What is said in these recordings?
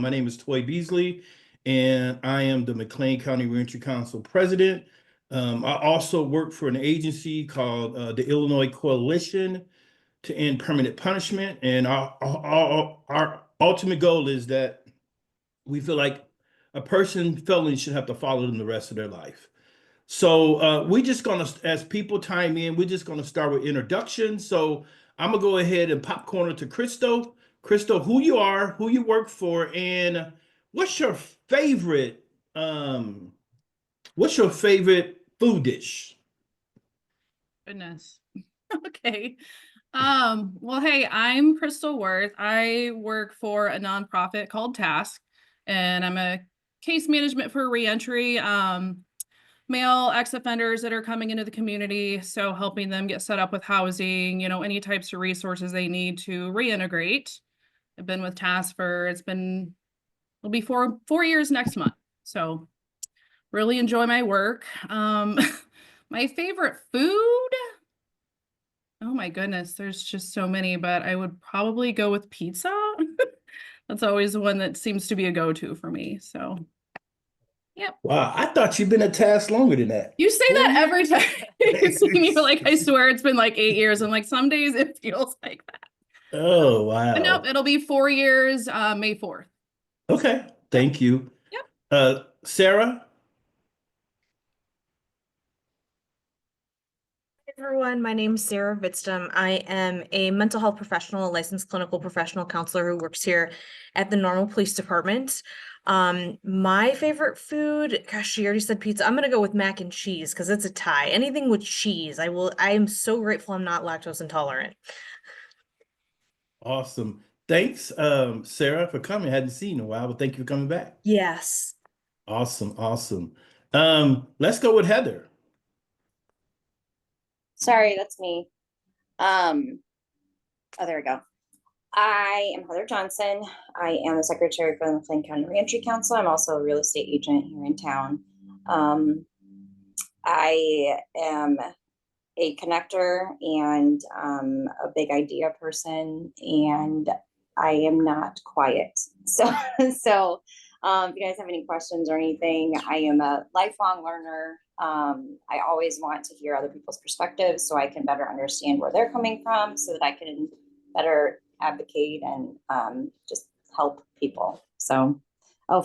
My name is Toy Beasley, and I am the McLean County Reentry Council president. I also work for an agency called the Illinois Coalition to End Permanent Punishment, and our ultimate goal is that we feel like a person felony should have to follow them the rest of their life. So we're just gonna, as people time in, we're just gonna start with introductions. So I'm gonna go ahead and popcorn it to Crystal. Crystal, who you are, who you work for, and what's your favorite um what's your favorite food dish? Goodness. Okay. Well, hey, I'm Crystal Worth. I work for a nonprofit called Task, and I'm a case management for reentry, male ex-offenders that are coming into the community. So helping them get set up with housing, any types of resources they need to reintegrate. I've been with Task it'll be four years next month. So really enjoy my work. My favorite food. Oh my goodness, there's just so many, but I would probably go with pizza. That's always the one that seems to be a go-to for me. So, yep. Wow, I thought you've been at Task longer than that. You say that every time you see me, like I swear it's been like 8 years. And like some days it feels like that. Oh, But nope, wow. it'll be 4 years, May 4th. Okay, Yep. thank you. Yep. Sarah? Everyone, my name is Sarah Vidstum. I am a mental health professional, a licensed clinical professional counselor who works here at the Normal Police Department. My favorite food, gosh, she already said pizza. I'm gonna go with mac and cheese because it's a tie. Anything with cheese, I am so grateful I'm not lactose intolerant. Awesome. Thanks, Sarah, for coming. I hadn't seen you in a while, but thank you for coming back. Yes. Awesome, awesome. Let's go with Heather. Sorry, that's me. Oh, there we go. I am Heather Johnson. I am the secretary for the McLean County Reentry Council. I'm also a real estate agent here in town. I am a connector and a big idea person, and I am not quiet. So, if you guys have any questions or anything, I am a lifelong learner. I always want to hear other people's perspectives so I can better understand where they're coming from so that I can better advocate and just help people. So,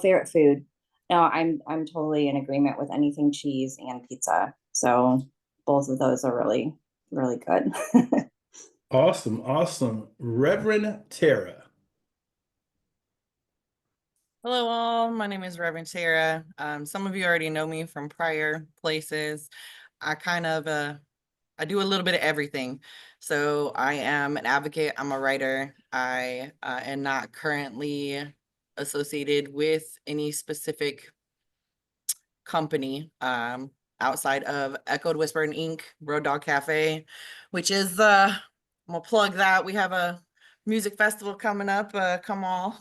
favorite food. No, I'm totally in agreement with anything cheese and pizza. So both of those are really, really good. Awesome, awesome. Reverend Tara. Hello all, my name is Reverend Tara. Some of you already know me from prior places. I do a little bit of everything. So I am an advocate, I'm a writer. I am not currently associated with any specific company outside of Echoed Whisper and Ink, Road Dog Cafe, which is, I'm gonna plug that. We have a music festival coming up, come all.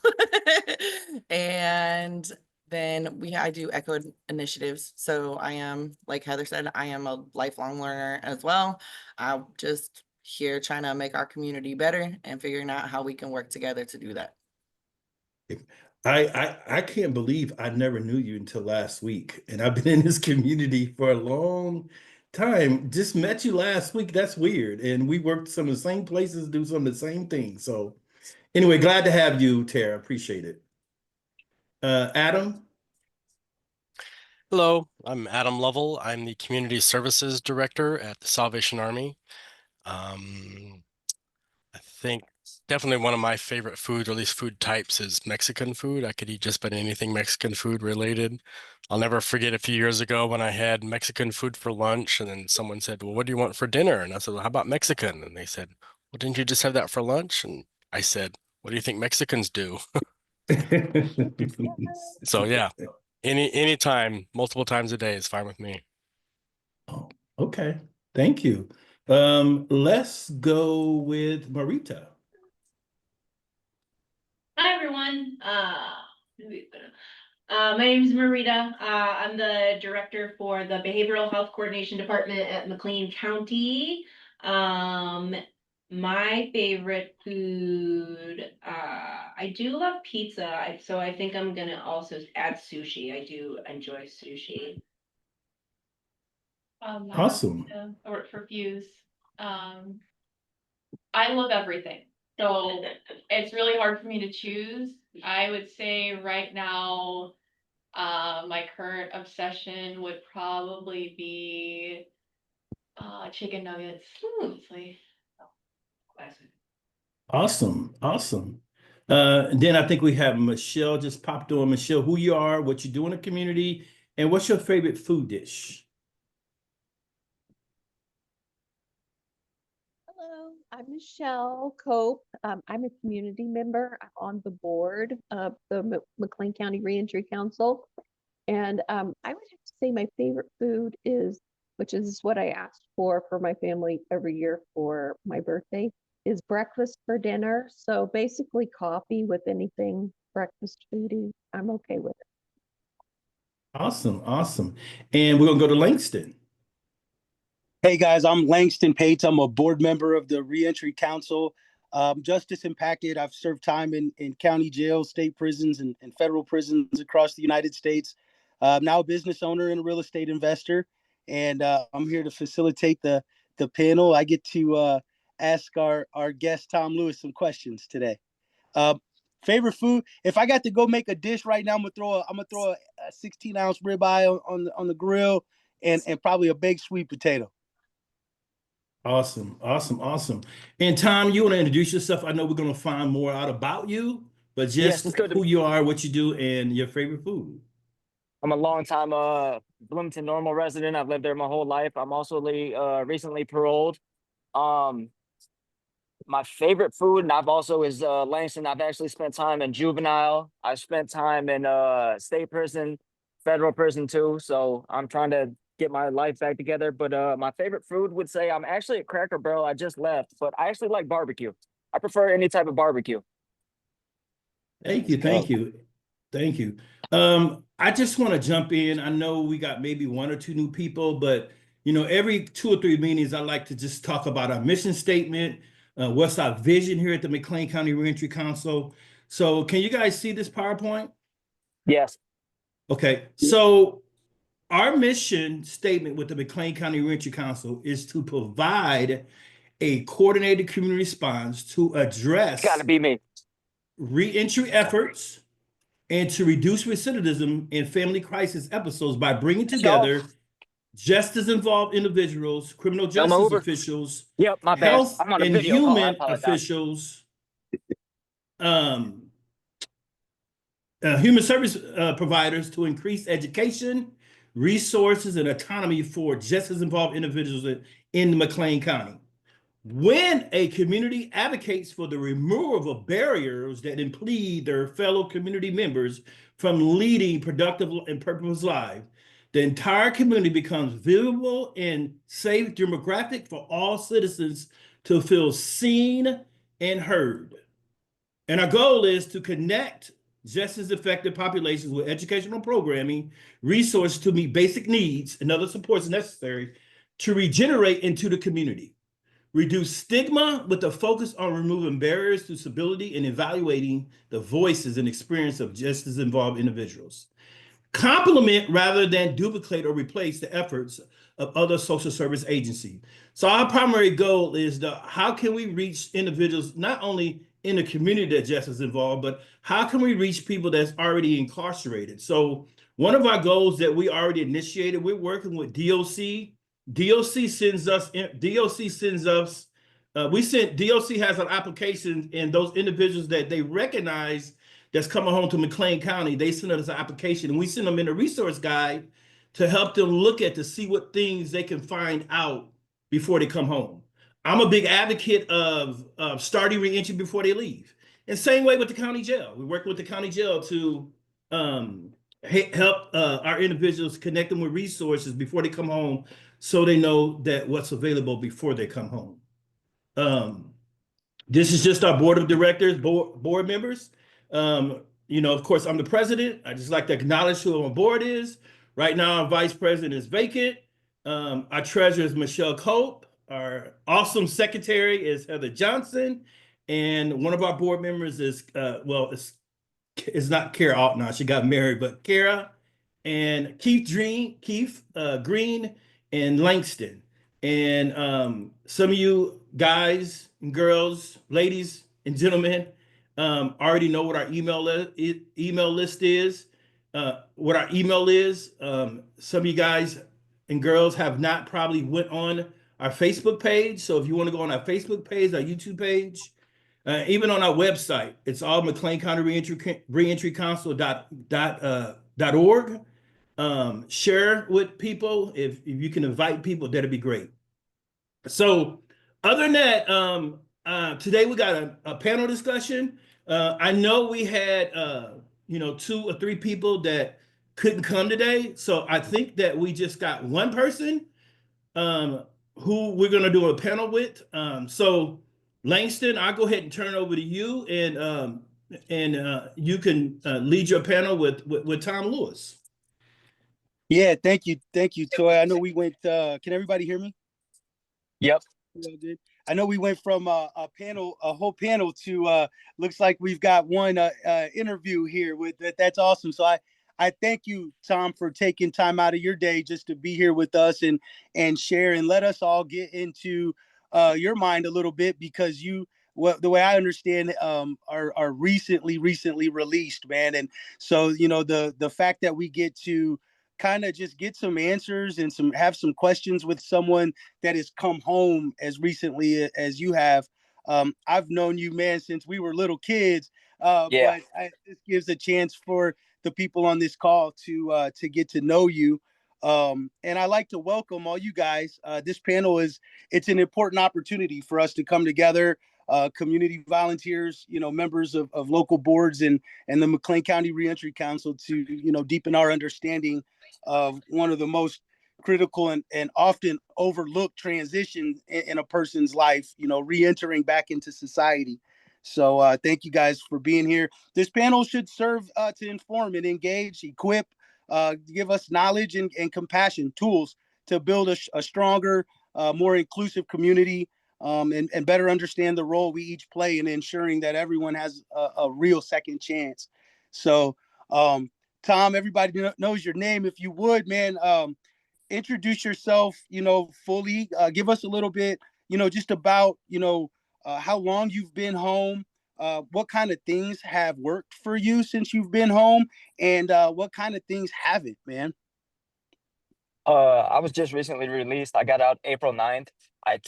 And then I do Echoed initiatives. So I am, like Heather said, I am a lifelong learner as well. I'm just here trying to make our community better and figuring out how we can work together to do that. I can't believe I never knew you until last week. And I've been in this community for a long time. Just met you last week. That's weird. And we worked some of the same places, do some of the same things. So anyway, glad to have you, Tara. Appreciate it. Adam? Hello, I'm Adam Lovell. I'm the Community Services Director at the Salvation Army. I think definitely one of my favorite food, or at least food types, is Mexican food. I could eat just about anything Mexican food related. I'll never forget a few years ago when I had Mexican food for lunch, and then someone said, "Well, what do you want for dinner?" And I said, "Well, how about Mexican?" And they said, "Well, didn't you just have that for lunch?" And I said, "What do you think Mexicans do?" So yeah, anytime, multiple times a day is fine with me. Oh, okay. Thank you. Let's go with Marita. Hi everyone. My name is Marita. I'm the director for the Behavioral Health Coordination Department at McLean County. My My favorite food, I do love pizza, so I think I'm gonna also add sushi. I do enjoy sushi. Awesome. I work for Fuse. I love everything. So it's really hard for me to choose. I would say right now, my current obsession would probably be chicken nuggets. Honestly. Classic. Awesome. Awesome. And then I think we have Michelle just popped on. Michelle, who you are, what you do in the community, and what's your favorite food dish? Hello, I'm Michelle Cope. I'm a community member. I'm on the board of the McLean County Reentry Council. And I would have to say my favorite food is, which is what I asked for my family every year for my birthday, is breakfast for dinner. So basically coffee with anything breakfast foodie. I'm okay with it. Awesome. Awesome. And we're gonna go to Langston. Hey guys, I'm Langston Pates. I'm a board member of the Reentry Council. Justice impacted. I've served time in county jails, state prisons, and federal prisons across the United States. Now a business owner and a real estate investor, and I'm here to facilitate the panel. I get to ask our guest Tom Lewis some questions today. Favorite food? If I got to go make a dish right now, I'm gonna throw a 16-ounce ribeye on the grill and probably a baked sweet potato. Awesome. Awesome. Awesome. And Tom, you want to introduce yourself? I know we're gonna find more out about you, but Yes, just it's good to who you are, what you do, and your favorite food. I'm a longtime Bloomington Normal resident. I've lived there my whole life. I'm also recently paroled. Um, my favorite food, and I've also is Langston. I've actually spent time in juvenile. I've spent time in state prison, federal prison too. So I'm trying to get my life back together. But my favorite food would say I'm actually at Cracker Barrel. I just left, but I actually like barbecue. I prefer any type of barbecue. Thank you. Thank you. Thank you. I just want to jump in. I know we got maybe one or two new people, but every 2 or 3 meetings, I like to just talk about our mission statement. What's our vision here at the McLean County Reentry Council? So can you guys see this PowerPoint? Yes. Okay. So our mission statement with the McLean County Reentry Council is to provide a coordinated community response to address Got to be me. reentry efforts and to reduce recidivism in family crisis episodes by bringing together justice-involved individuals, criminal Elmo justice Uber. officials, Yep, my bad. health I'm on a and video call. I human apologize. officials, human service providers to increase education, resources, and autonomy for justice-involved individuals in McLean County. When a community advocates for the removal of barriers that impede their fellow community members from leading productive and purposeful lives, the entire community becomes visible and safe demographic for all citizens to feel seen and heard. And our goal is to connect just as affected populations with educational programming, resources to meet basic needs, and other supports necessary to regenerate into the community. Reduce stigma with a focus on removing barriers to civility and evaluating the voices and experience of justice-involved individuals. Complement rather than duplicate or replace the efforts of other social service agencies. So our primary goal is how can we reach individuals not only in the community that justice is involved, but how can we reach people that's already incarcerated? So one of our goals that we already initiated, we're working with DOC. DOC sends us, DOC has an application, and those individuals that they recognize that's coming home to McLean County, they send us an application and we send them in a resource guide to help them look at to see what things they can find out before they come home. I'm a big advocate of starting reentry before they leave. And same way with the county jail. We work with the county jail to help our individuals, connect them with resources before they come home so they know that what's available before they come home. This is just our board of directors, board members. Of course, I'm the president. I just like to acknowledge who our board is. Right now, our vice president is vacant. Our treasurer is Michelle Cope. our awesome secretary is Heather Johnson, and one of our board members is it's not Kara Altman. She got married, but Kara and Keith Green, and Langston. And some of you guys and girls, ladies and gentlemen, already know what our email list is. What our email is. Some of you guys and girls have not probably went on our Facebook page. So if you want to go on our Facebook page, our YouTube page, even on our website, it's all McLean County Reentry Council dot org. Share with people. If you can invite people, that'd be great. So other than that, today we got a panel discussion. I know we had 2 or 3 people that couldn't come today. So I think that we just got one person who we're going to do a panel with. So Langston, I'll go ahead and turn it over to you, and you can lead your panel with Tom Lewis. Yeah, thank you, Toy. I know we went. Can everybody hear me? Yep. Well, good. I know we went from a whole panel to looks like we've got one interview here with that. That's awesome. So I thank you, Tom, for taking time out of your day just to be here with us and share and let us all get into your mind a little bit, because the way I understand are recently released, man. And so the fact that we get to kind of just get some answers and have some questions with someone that has come home as recently as you have. I've known you, man, since we were little kids. Yeah. But this gives a chance for the people on this call to get to know you. And I like to welcome all you guys. This panel it's an important opportunity for us to come together, community volunteers, members of local boards and the McLean County Reentry Council, to, deepen our understanding of one of the most critical and often overlooked transitions in a person's life, reentering back into society. So thank you guys for being here. This panel should serve to inform and engage, equip, give us knowledge and compassion, tools to build a stronger, more inclusive community, and better understand the role we each play in ensuring that everyone has a real second chance. So, Tom, everybody knows your name. If you would, man, introduce yourself, fully. Give us a little bit, just about, how long you've been home, what kind of things have worked for you since you've been home, and what kind of things haven't, man. I was just recently released. I got out April 9th. I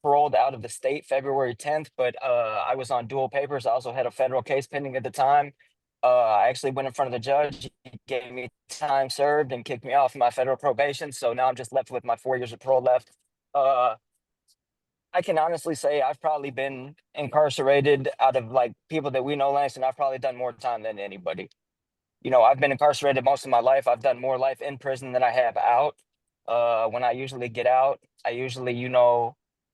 paroled out of the state February 10th, but I was on dual papers. I also had a federal case pending at the time. I actually went in front of the judge. He gave me time served and kicked me off my federal probation. So now I'm just left with my 4 years of parole left. I can honestly say I've probably been incarcerated out of like people that we know, Langston. I've probably done more time than anybody. I've been incarcerated most of my life. I've done more life in prison than I have out. When I usually get out, I usually,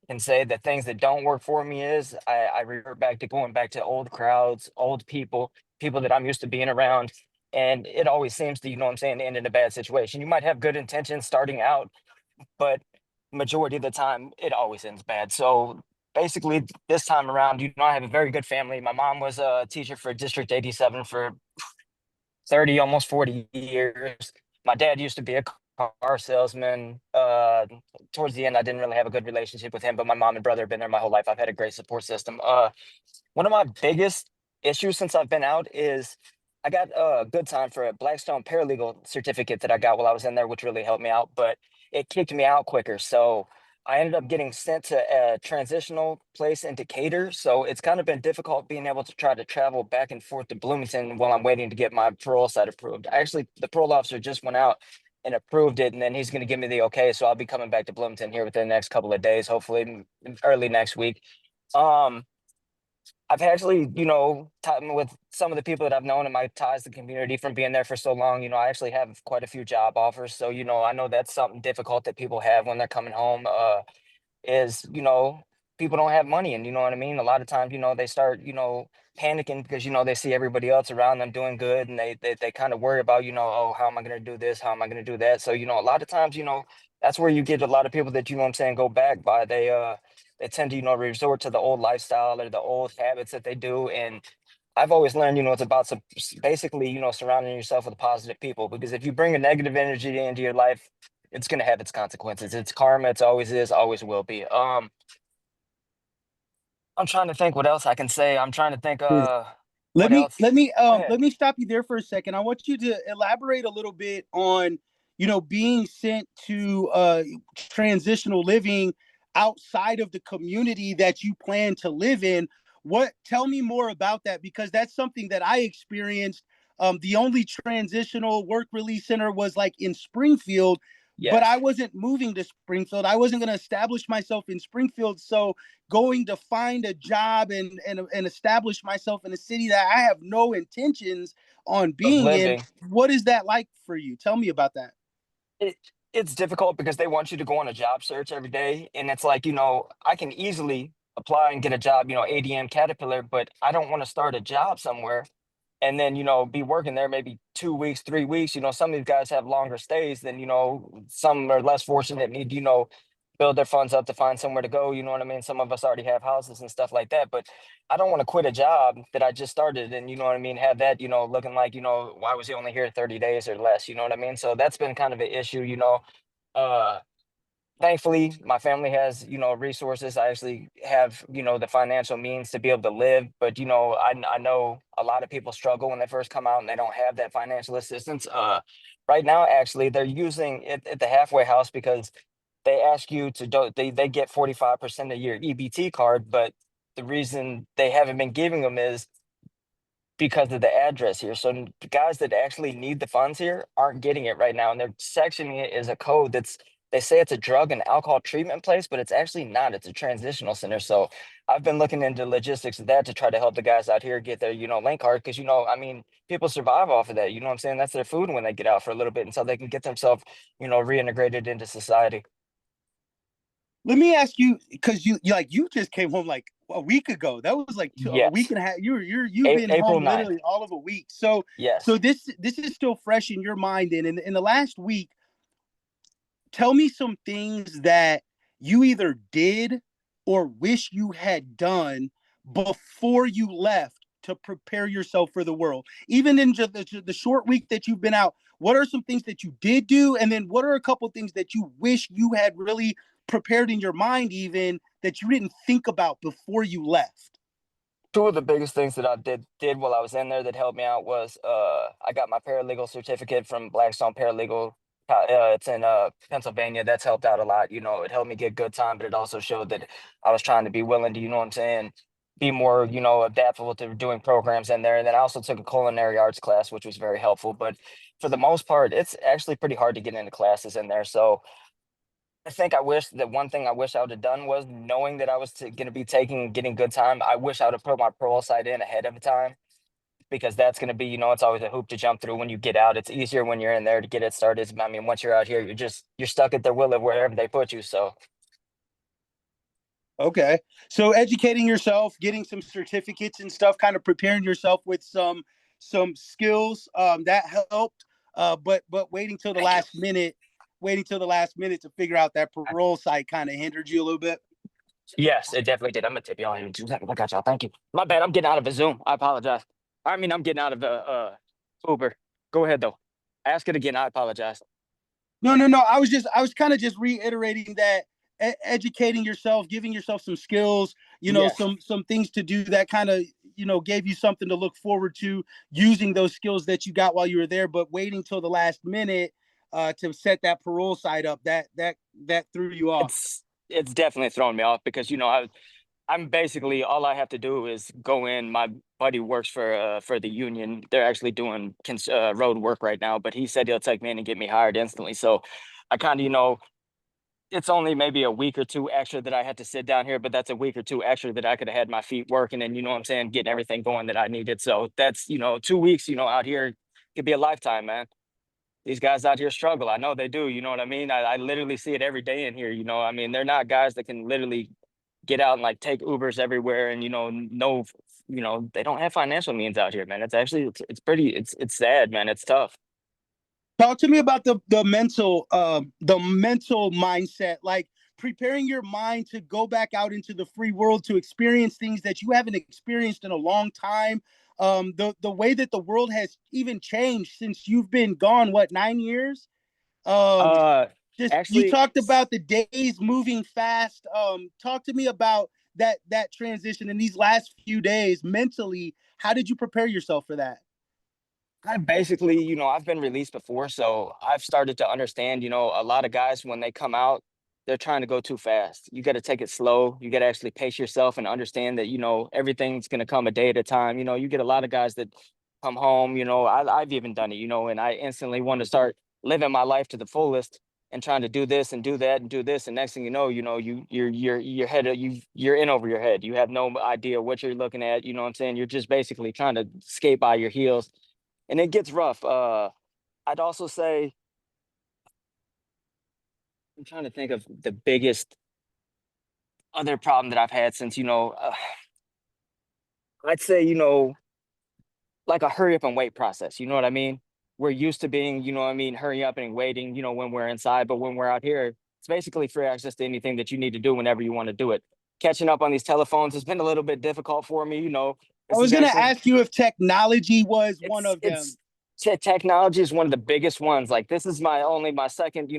can say the things that don't work for me is I revert back to going back to old crowds, old people that I'm used to being around. And it always seems to, end in a bad situation. You might have good intentions starting out, but majority of the time it always ends bad. So basically this time around, I have a very good family. My mom was a teacher for District 87 for 30, almost 40 years. My dad used to be a car salesman. Towards the end, I didn't really have a good relationship with him, but my mom and brother have been there my whole life. I've had a great support system. One of my biggest issues since I've been out is I got a good time for a Blackstone paralegal certificate that I got while I was in there, which really helped me out, but it kicked me out quicker. So I ended up getting sent to a transitional place in Decatur. So it's kind of been difficult being able to try to travel back and forth to Bloomington while I'm waiting to get my parole site approved. Actually, the parole officer just went out and approved it, and then he's going to give me the okay. So I'll be coming back to Bloomington here within the next couple of days, hopefully early next week. I've actually, talking with some of the people that I've known in my ties to the community from being there for so long, I actually have quite a few job offers. So, I know that's something difficult that people have when they're coming home, is, people don't have money. And you know what I mean? A lot of times, they start, panicking because, you know, they see everybody else around them doing good, and they kind of worry about, you know, oh, how am I going to do this? How am I going to do that? So, you know, a lot of times, you know, that's where you get a lot of people that, you know what I'm saying, go back by. They tend to, you know, resort to the old lifestyle or the old habits that they do. And I've always learned, you know, it's about basically, you know, surrounding yourself with positive people, because if you bring a negative energy into your life, it's going to have its consequences. It's karma. It's always is, always will be. I'm trying to think what else I can say. I'm trying to think, Let what me else? let me Go um ahead. let me stop you there for a second. I want you to elaborate a little bit on, you know, being sent to transitional living outside of the community that you plan to live in. What Tell me more about that, because that's something that I experienced. The only transitional work release center was like in Springfield, but I Yes. wasn't moving to Springfield. I wasn't going to establish myself in Springfield. So going to find a job and establish myself in a city that I have no intentions on Of being in. living. What is that like for you? Tell me about that. it it's difficult because they want you to go on a job search every day, and it's like, you know, I can easily apply and get a job, you know, ADM Caterpillar, but I don't want to start a job somewhere and then, you know, be working there maybe 2 weeks, 3 weeks. You know, some of these guys have longer stays than, you know, some are less fortunate, need, you know, build their funds up to find somewhere to go. You know what I mean? Some of us already have houses and stuff like that, but I don't want to quit a job that I just started and, you know what I mean, have that, you know, looking like, you know, why was he only here 30 days or less? You know what I mean? So that's been kind of an issue, you know. Uh, Thankfully, my family has, you know, resources. I actually have, you know, the financial means to be able to live. But, you know, I know a lot of people struggle when they first come out and they don't have that financial assistance. Right now, actually, they're using it at the halfway house because they ask you to do, they get 45% of your EBT card. But the reason they haven't been giving them is because of the address here. So the guys that actually need the funds here aren't getting it right now, and they're sectioning it as a code that's, they say it's a drug and alcohol treatment place, but it's actually not. It's a transitional center. So I've been looking into logistics of that to try to help the guys out here get their, you know, link card, because, you know, I mean, people survive off of that. You know what I'm saying? That's their food when they get out for a little bit until they can get themselves, you know, reintegrated into society. Let me ask you, because you just came home like a week ago. That was like a week Yes. and a half. You've been April home 9th. literally all of a week. So Yes. this is still fresh in your mind. And in the last week, tell me some things that you either did or wish you had done before you left to prepare yourself for the world. Even in just the short week that you've been out, what are some things that you did do? And then what are a couple of things that you wish you had really prepared in your mind, even that you didn't think about before you left? Two of the biggest things that I did while I was in there that helped me out was I got my paralegal certificate from Blackstone Paralegal. It's in Pennsylvania. That's helped out a lot. You know, it helped me get good time, but it also showed that I was trying to be willing to, you know what I'm saying, be more, you know, adaptable to doing programs in there. And then I also took a culinary arts class, which was very helpful. But for the most part, it's actually pretty hard to get into classes in there. So I think I wish that one thing I wish I would have done was knowing that I was going to be getting good time. I wish I would have put my parole site in ahead of time, because that's going to be, you know, it's always a hoop to jump through when you get out. It's easier when you're in there to get it started. I mean, once you're out here, you're stuck at their will of wherever they put you. So Okay. So educating yourself, getting some certificates and stuff, kind of preparing yourself with some skills that helped. But thank you. Waiting till the last minute to figure out that parole site kind of hindered you a little bit. Yes, it definitely did. I'm gonna tip you on in 2 seconds. I got y'all. Thank you. My bad. I'm getting out of a Zoom. I apologize. I mean, I'm getting out of the Uber. Go ahead though. Ask it again. I apologize. No. I was kind of just reiterating that educating yourself, giving yourself some skills, Yes. some things to do that kind of, gave you something to look forward to, using those skills that you got while you were there, but waiting till the last minute to set that parole side up, that threw you off. It's definitely thrown me off because, you know, I'm basically, all I have to do is go in. My buddy works for the union. They're actually doing road work right now, but he said he'll take me in and get me hired instantly. So I kind of, you know, it's only maybe a week or two extra that I had to sit down here, but that's a week or two extra that I could have had my feet working and, you know what I'm saying, getting everything going that I needed. So that's, you know, 2 weeks, you know, out here could be a lifetime, man. These guys out here struggle. I know they do. You know what I mean? I literally see it every day in here. You know, I mean, they're not guys that can literally get out and like take Ubers everywhere and, you know, no they don't have financial means out here, man. It's actually it's pretty it's sad, man. It's tough. Talk to me about the mental mindset, like preparing your mind to go back out into the free world to experience things that you haven't experienced in a long time. The way that the world has even changed since you've been gone, what, 9 years? Um, Uh, just you actually, talked about the days moving fast. Talk to me about that transition in these last few days mentally. How did you prepare yourself for that? I basically, I've been released before, so I've started to understand, a lot of guys when they come out, they're trying to go too fast. You got to take it slow. You got to actually pace yourself and understand that, everything's going to come a day at a time. You get a lot of guys that come home, I've even done it, and I instantly want to start living my life to the fullest and trying to do this and do that and do this. And next thing you know, your head, you're in over your head. You have no idea what you're looking at. You know what I'm saying? You're just basically trying to skate by your heels and it gets rough. I'd also say I'm trying to think of the biggest other problem that I've had since I'd say like a hurry up and wait process. You know what I mean? We're used to being, what I mean, hurry up and waiting. When we're inside, but when we're out here, it's basically free access to anything that you need to do whenever you want to do it. Catching up on these telephones has been a little bit difficult for me. I This was is going to actually ask you if technology was one of them. technology is one of the biggest ones. Like this is my second,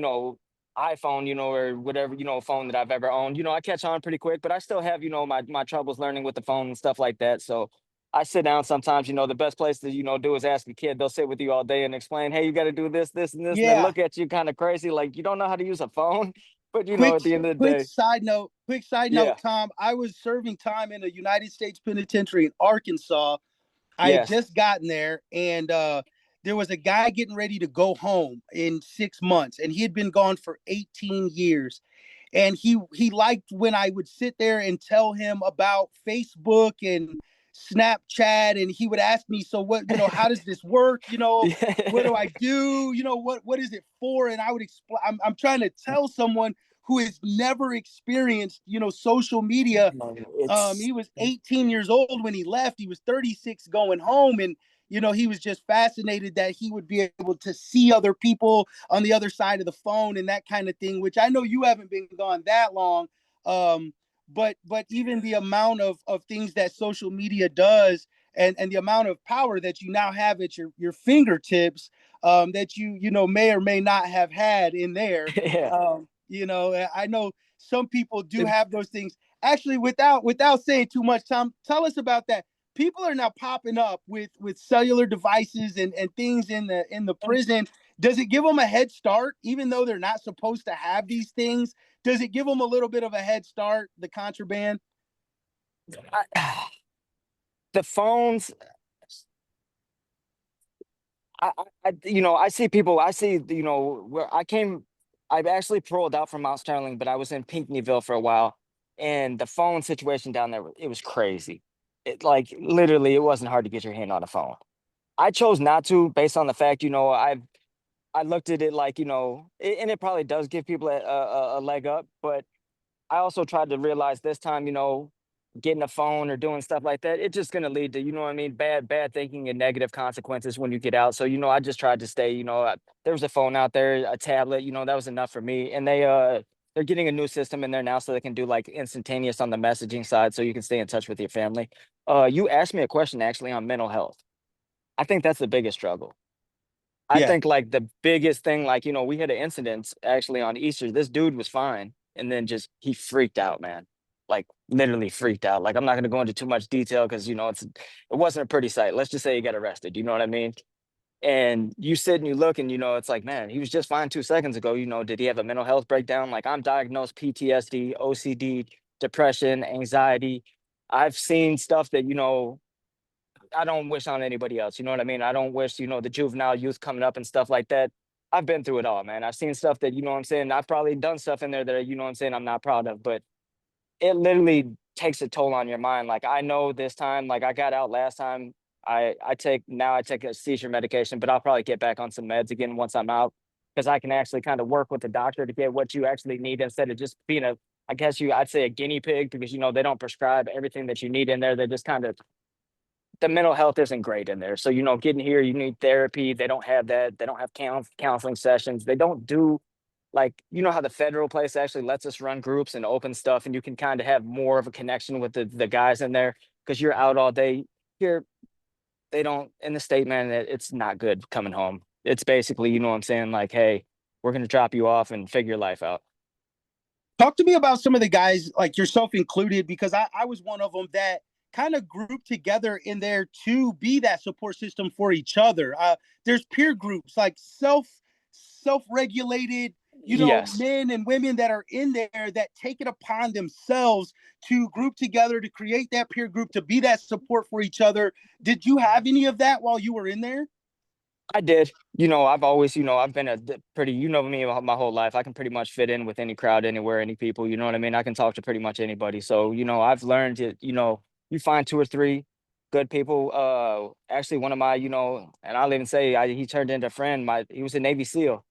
iPhone, or whatever, phone that I've ever owned. I catch on pretty quick, but I still have, my troubles learning with the phone and stuff like that. So I sit down sometimes, the best place to, do is ask a kid. They'll sit with you all day and explain, hey, you got to do this, this, and this. And they Yeah. look at you kind of crazy, like you don't know how to use a phone. But Quick, at the end of the quick day, side note, yeah, Tom. I was serving time in a United States penitentiary in Arkansas. I had yes. just gotten there, and there was a guy getting ready to go home in 6 months, and he had been gone for 18 years. And he liked when I would sit there and tell him about Facebook and Snapchat, and he would ask me, so what, how does this work? What do I do? What is it for? And I would explain. I'm trying to tell someone who has never experienced, social media. It's He was 18 years old when he left. He was 36 going home, and he was just fascinated that he would be able to see other people on the other side of the phone and that kind of thing, which I know you haven't been gone that long. But even the amount of things that social media does, and the amount of power that you now have at your fingertips, that you may or may not have had in there. yeah. I know some people do have those things. Actually, without saying too much, Tom, tell us about that. People are now popping up with cellular devices and things in the prison. Does it give them a head start, even though they're not supposed to have these things? Does it give them a little bit of a head start, the contraband? The phones, I see people, where I've actually paroled out from Mount Sterling, but I was in Pinckneyville for a while, and the phone situation down there, it was crazy. It like literally, it wasn't hard to get your hand on a phone. I chose not to, based on the fact, I looked at it like, and it probably does give people a leg up, but I also tried to realize this time, getting a phone or doing stuff like that, it's just gonna lead to, what I mean, bad thinking and negative consequences when you get out. So, I just tried to stay, there was a phone out there, a tablet, that was enough for me. And they're getting a new system in there now so they can do like instantaneous on the messaging side so you can stay in touch with your family. You asked me a question actually on mental health. I think that's the biggest struggle. I Yeah. think like the biggest thing, like, we had an incident actually on Easter. This dude was fine. And then just he freaked out, man. Like literally freaked out. Like I'm not gonna go into too much detail because it wasn't a pretty sight. Let's just say he got arrested. You know what I mean? And you sit and you look and it's like, man, he was just fine 2 seconds ago. Did he have a mental health breakdown? Like I'm diagnosed PTSD, OCD, depression, anxiety. I've seen stuff that, I don't wish on anybody else. You know what I mean? I don't wish, the juvenile youth coming up and stuff like that. I've been through it all, man. I've seen stuff that, what I'm saying, I've probably done stuff in there that, what I'm saying, I'm not proud of, but it literally takes a toll on your mind. Like I know this time, like I got out last time. I take a seizure medication, but I'll probably get back on some meds again once I'm out because I can actually kind of work with the doctor to get what you actually need instead of just being I'd say a guinea pig because, they don't prescribe everything that you need in there. They just kind of the mental health isn't great in there. So, you know, getting here, you need therapy. They don't have that. They don't have counseling sessions. They don't do like, you know how the federal place actually lets us run groups and open stuff, and you can kind of have more of a connection with the guys in there because you're out all day. Here, they don't in the state, man. It's not good coming home. It's basically, you know what I'm saying? Like, hey, we're gonna drop you off and figure your life out. Talk to me about some of the guys, like yourself included, because I was one of them that kind of grouped together in there to be that support system for each other. There's peer groups, like self-regulated, you know, Yes. men and women that are in there that take it upon themselves to group together to create that peer group to be that support for each other. Did you have any of that while you were in there? I did. You know, I've always, you know, I've been pretty, you know me my whole life. I can pretty much fit in with any crowd, anywhere, any people. You know what I mean? I can talk to pretty much anybody. So, you know, I've learned that, you know, you find two or three good people. Actually, one of my, you know, and I'll even say he turned into a friend. He was a Navy SEAL,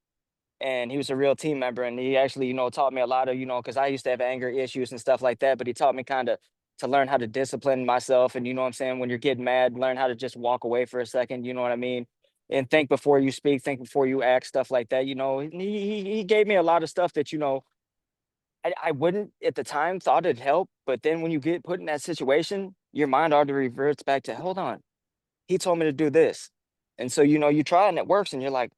and he was a real team member, and he actually, you know, taught me a lot of, you know, because I used to have anger issues and stuff like that, but he taught me kind of to learn how to discipline myself. And you know what I'm saying, when you're getting mad, learn how to just walk away for a second, you know what I mean, and think before you speak, think before you act, stuff like that. You know, he gave me a lot of stuff that, you know, I wouldn't at the time thought it'd help, but then when you get put in that situation, your mind already reverts back to, hold on, he told me to do this. And so, you know, you try and it works, and you're like,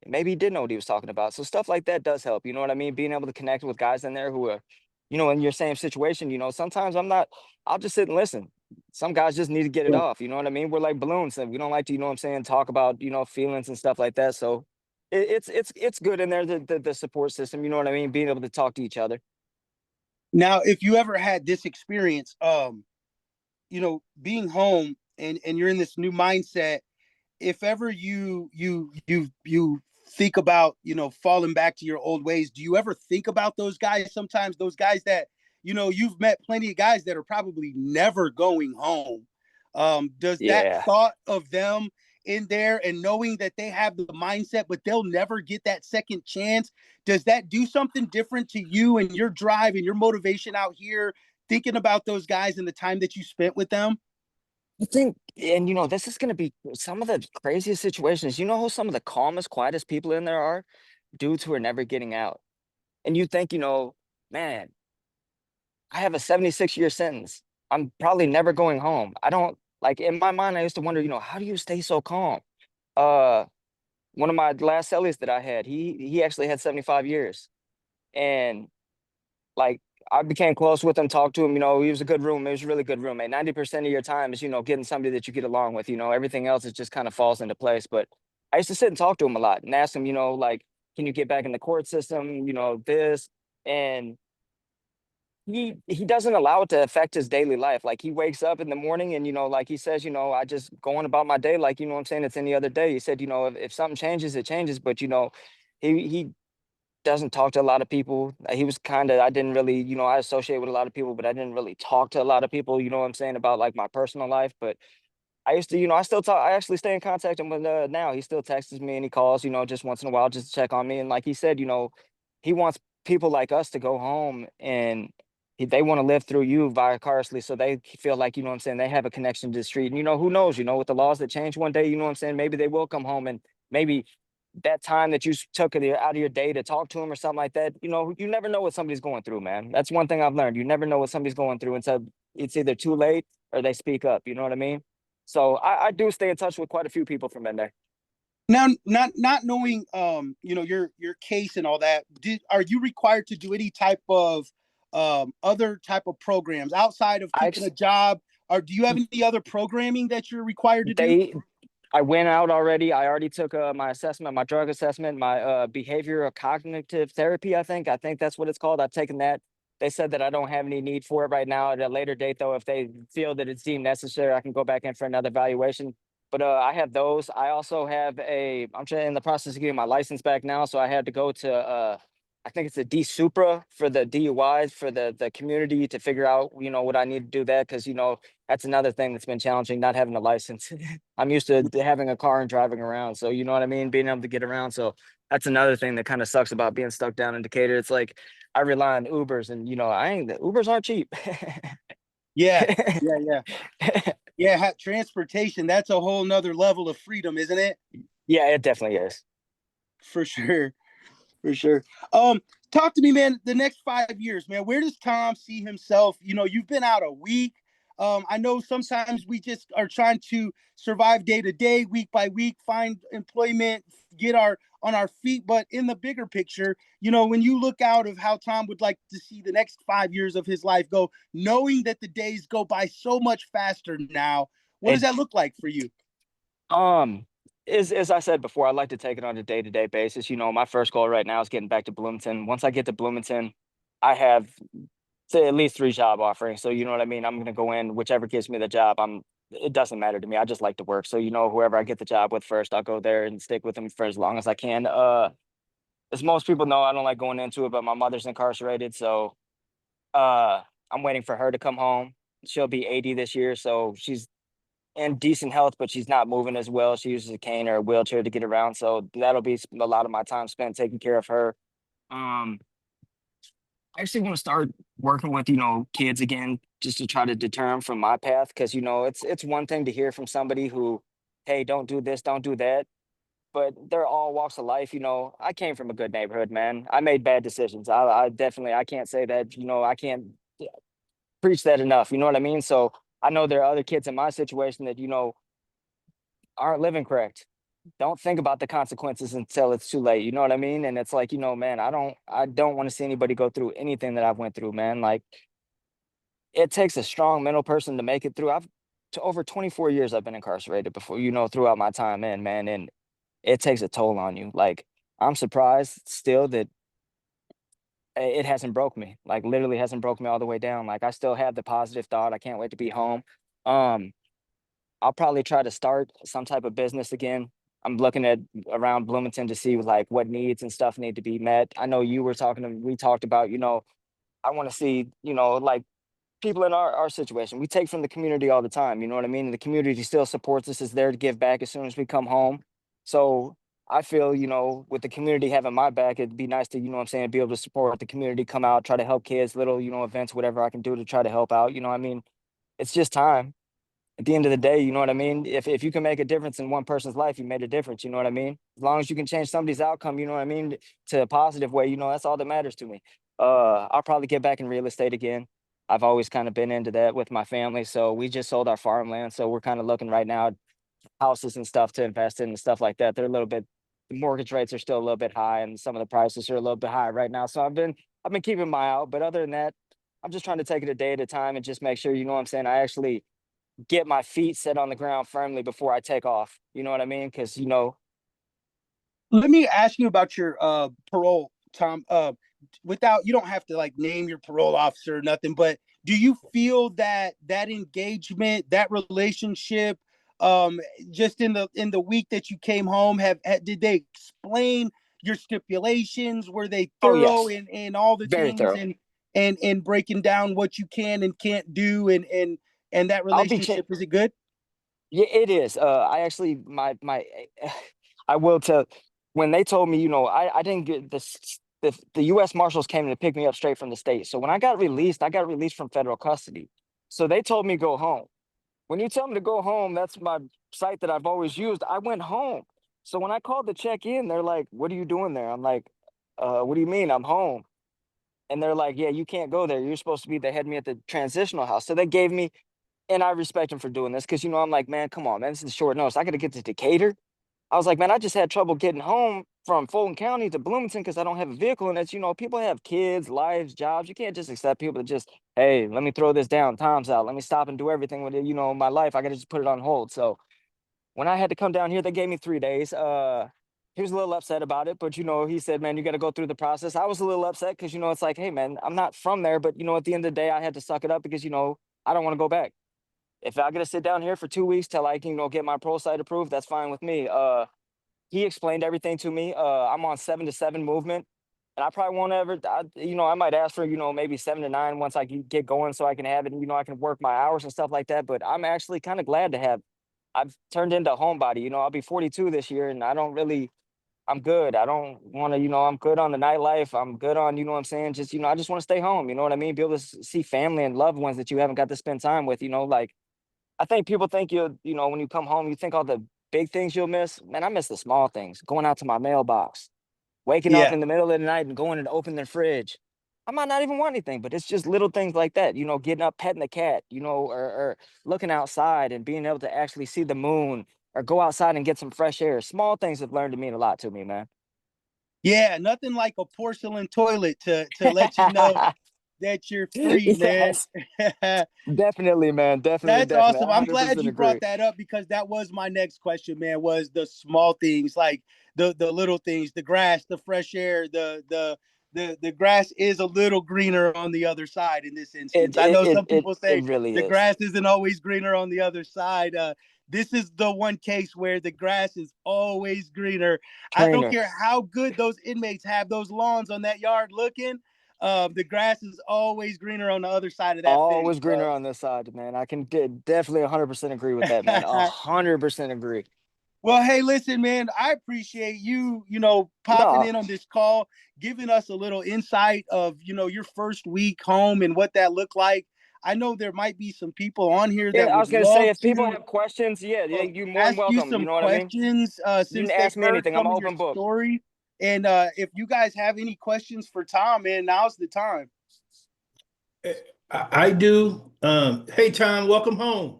maybe he did know what he was talking about. So stuff like that does help. You know what I mean? Being able to connect with guys in there who are, you know, in your same situation. You know, sometimes I'll just sit and listen. Some guys just need to get it off. You know what I mean? We're like balloons, and we don't like to, you know what I'm saying, talk about, you know, feelings and stuff like that. So it's good in there, the support system. You know what I mean? Being able to talk to each other. Now, if you ever had this experience, you know, being home and you're in this new mindset, if ever you think about, you know, falling back to your old ways, do you ever think about those guys sometimes, those guys that, you know, you've met plenty of guys that are probably never going home? Does that Yeah. thought of them in there and knowing that they have the mindset but they'll never get that second chance, does that do something different to you and your drive and your motivation out here thinking about those guys and the time that you spent with them? I think, and you know, this is going to be some of the craziest situations. You know who some of the calmest, quietest people in there are? Dudes who are never getting out. And you think, you know, man, I have a 76-year sentence. I'm probably never going home. I don't like, in my mind, I used to wonder, you know, how do you stay so calm? Uh, One of my last cellies that I had, he actually had 75 years. And like, I became close with him, talked to him, you know, he was a good roommate. He was a really good roommate. 90% of your time is, you know, getting somebody that you get along with, you know, everything else is just kind of falls into place. But I used to sit and talk to him a lot and ask him, you know, like, can you get back in the court system? You know, this. And he doesn't allow it to affect his daily life. Like, he wakes up in the morning and, you know, like he says, you know, I just go on about my day like, you know what I'm saying, it's any other day. He said, you know, if something changes, it changes. But, you know, he doesn't talk to a lot of people. He was kind of, I didn't really, you know, I associate with a lot of people, but I didn't really talk to a lot of people, you know what I'm saying, about like my personal life. But I used to, you know, I still talk, I actually stay in contact with him now. He still texts me and he calls, you know, just once in a while just to check on me. And like he said, you know, he wants people like us to go home, and they want to live through you vicariously. So they feel like, you know what I'm saying, they have a connection to the street. And, you know, who knows, you know, with the laws that change one day, you know what I'm saying, maybe they will come home, and maybe that time that you took out of your day to talk to him or something like that, you know, you never know what somebody's going through, man. That's one thing I've learned. You never know what somebody's going through until it's either too late or they speak up. You know what I mean? So I do stay in touch with quite a few people from in there. Now, not knowing, you know, your case and all that, are you required to do any type of other type of programs outside of I keeping a job? Or do you have any other programming that you're required to do? they I went out already. I already took my assessment, my drug assessment, my behavioral cognitive therapy. I think that's what it's called. I've taken that. They said that I don't have any need for it right now. At a later date, though, if they feel that it's deemed necessary, I can go back in for another evaluation. But I have those. I also have I'm in the process of getting my license back now, so I had to go to I think it's a D Supra for the DUIs for the community to figure out, you know, what I need to do that, because, you know, that's another thing that's been challenging, not having a license. I'm used to having a car and driving around. So, you know what I mean? Being able to get around. So that's another thing that kind of sucks about being stuck down in Decatur. It's like I rely on Ubers, and, you know, the Ubers aren't cheap. Yeah, yeah, yeah. Yeah, transportation, that's a whole nother level of freedom, isn't it? Yeah, it definitely is. For sure. For sure. Um, Talk to me, man. The next 5 years, man. Where does Tom see himself? You know, you've been out a week. I know sometimes we just are trying to survive day to day, week by week, find employment, get our on our feet. But in the bigger picture, you know, when you look out of how Tom would like to see the next 5 years of his life go, knowing that the days go by so much faster now, what does It that look like for you? um as I said before, I like to take it on a day-to-day basis. You know, my first goal right now is getting back to Bloomington. Once I get to Bloomington, I have say at least 3 job offerings. So you know what I mean? I'm gonna go in, whichever gives me the job. It doesn't matter to me. I just like to work. So you know, whoever I get the job with first, I'll go there and stick with them for as long as I can. As most people know, I don't like going into it, but my mother's incarcerated, so uh I'm waiting for her to come home. She'll be 80 this year, so she's in decent health, but she's not moving as well. She uses a cane or a wheelchair to get around. So that'll be a lot of my time spent taking care of her. Um, I actually want to start working with, you know, kids again, just to try to deter them from my path. Cause you know, it's one thing to hear from somebody who, hey, don't do this, don't do that. But they're all walks of life, you know. I came from a good neighborhood, man. I made bad decisions. I definitely I can't say that, you know, I can't preach that enough. You know what I mean? So I know there are other kids in my situation that, you know, aren't living correct. Don't think about the consequences until it's too late. You know what I mean? And it's like, you know, man, I don't want to see anybody go through anything that I've went through, man. Like it takes a strong mental person to make it through. I've to over 24 years I've been incarcerated before, you know, throughout my time in, man, and it takes a toll on you. Like I'm surprised still that it hasn't broke me. Like literally hasn't broke me all the way down. Like I still have the positive thought. I can't wait to be home. Um I'll probably try to start some type of business again. I'm looking at around Bloomington to see like what needs and stuff need to be met. I know you were talking to we talked about, you know, I want to see, you know, like people in our situation. We take from the community all the time, you know what I mean? And the community still supports us, is there to give back as soon as we come home. So I feel, you know, with the community having my back, it'd be nice to, you know what I'm saying, be able to support the community, come out, try to help kids, little, you know, events, whatever I can do to try to help out. You know what I mean? It's just time at the end of the day, you know what I mean? If you can make a difference in one person's life, you made a difference, you know what I mean? As long as you can change somebody's outcome, you know what I mean, to a positive way, you know, that's all that matters to me. I'll probably get back in real estate again. I've always kind of been into that with my family. So we just sold our farmland. So we're kind of looking right now at houses and stuff to invest in and stuff like that. They're a little bit the mortgage rates are still a little bit high and some of the prices are a little bit high right now. So I've been keeping my eye out. But other than that, I'm just trying to take it a day at a time and just make sure, you know what I'm saying, I actually get my feet set on the ground firmly before I take off. You know what I mean? Because you know, Let me ask you about your parole, Tom. Without you don't have to like name your parole officer or nothing, but do you feel that that engagement, that relationship, um, just in the week that you came home, did they explain your stipulations? Were they oh thorough yes, in all the very things thorough. and breaking down what you can and can't do and that I'll be cha- relationship, is it good? Yeah, it is. I actually my I will tell when they told me, you know, I didn't get this. The U.S. Marshals came to pick me up straight from the state. So when I got released from federal custody. So they told me go home. When you tell me to go home, that's my site that I've always used. I went home. So when I called to check in, they're like, "What are you doing there?" I'm like, what do you mean? I'm home." And they're like, "Yeah, you can't go there. You're supposed to be." They had me at the transitional house. So they gave me, and I respect them for doing this because, you know, I'm like, man, come on, man, this is short notice. I got to get to Decatur. I was like, man, I just had trouble getting home from Fulton County to Bloomington because I don't have a vehicle. And it's, you know, people have kids, lives, jobs. You can't just accept people to just, hey, let me throw this down. Time's out. Let me stop and do everything with it. You know, my life. I got to just put it on hold. So when I had to come down here, they gave me 3 days. He was a little upset about it, but you know, he said, man, you got to go through the process. I was a little upset because, you know, it's like, hey, man, I'm not from there. But, you know, at the end of the day, I had to suck it up because, you know, I don't want to go back. If I got to sit down here for 2 weeks till I can, you know, get my pro site approved, that's fine with me. He explained everything to me. I'm on 7 to 7 movement, and I probably won't ever. You know, I might ask for, you know, maybe 7 to 9 once I get going, so I can have it. You know, I can work my hours and stuff like that. But I'm actually kind of glad to have. I've turned into a homebody. You know, I'll be 42 this year, and I don't really. I'm good. I don't want to. You know, I'm good on the nightlife. I'm good on. You know what I'm saying? Just, you know, I just want to stay home. You know what I mean? Be able to see family and loved ones that you haven't got to spend time with. You know, like I think people think you know, when you come home, you think all the big things you'll miss. Man, I miss the small things. Going out to my mailbox, waking up Yeah. in the middle of the night and going and opening the fridge. I might not even want anything, but it's just little things like that. You know, getting up, petting the cat, you know, or looking outside and being able to actually see the moon or go outside and get some fresh air. Small things have learned to mean a lot to me, man. Yeah, nothing like a porcelain toilet to let you know that you're free, man. Yes, definitely, man. Definitely, That's definitely. awesome. I I'm glad 100% you agree. brought that up because that was my next question, man, was the small things, like the little things, the grass, the fresh air, the grass is a little greener on the other side in this It instance. I it know it some it, people it say really the is. grass isn't always greener on the other side. This is the one case where the grass is always greener. I don't Trainer, care how good those inmates have those lawns on that yard looking. The grass is always greener on the other side of that fence, always greener bro. on this side, man. I can definitely 100% agree with that, man. 100% agree. Well, hey, listen, man, I appreciate you, popping No, in on this call, giving us a little insight of, your first week home and what that looked like. I know there might be some people on here yeah, that I would was gonna say love if people to have questions, yeah, you're more than ask you welcome. You some know what I mean? questions You can since they've ask me heard anything. I'm some an of your open book. story. And if you guys have any questions for Tom, man, now's the time. I do. Hey, Tom, welcome home.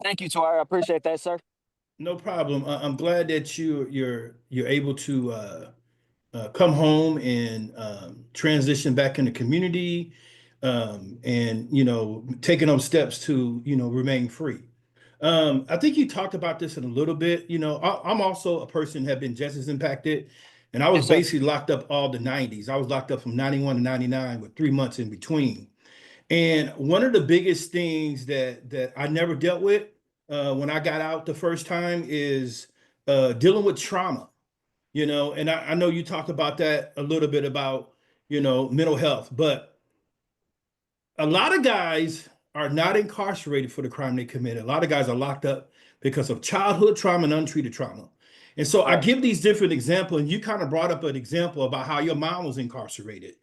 Thank you, Tor. I appreciate that, sir. No problem. I'm glad that you're able to come home and transition back in the community, and taking those steps to remain free. I think you talked about this in a little bit. I'm also a person have been just as impacted, and I was Yes, sir. basically locked up all the '90s. I was locked up from '91 to '99 with 3 months in between. And one of the biggest things that I never dealt with when I got out the first time is dealing with trauma. And I know you talked about that a little bit about mental health, but a lot of guys are not incarcerated for the crime they committed. A lot of guys are locked up because of childhood trauma and untreated trauma. And so I Right. give these different examples, and you kind of brought up an example about how your mom was incarcerated.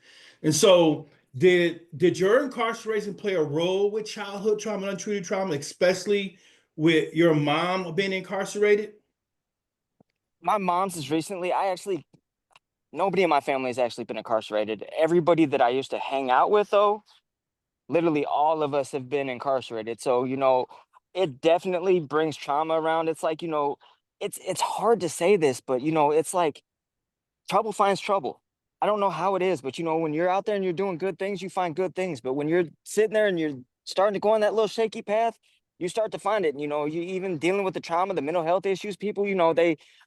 And so did your incarceration play a role with childhood trauma and untreated trauma, especially with your mom being incarcerated? My mom's is recently, nobody in my family has actually been incarcerated. Everybody that I used to hang out with, though, literally all of us have been incarcerated. So, it definitely brings trauma around. It's like, it's hard to say this, but it's like trouble finds trouble. I don't know how it is, but when you're out there and you're doing good things, you find good things. But when you're sitting there and you're starting to go on that little shaky path, you start to find it. And, you even dealing with the trauma, the mental health issues, people,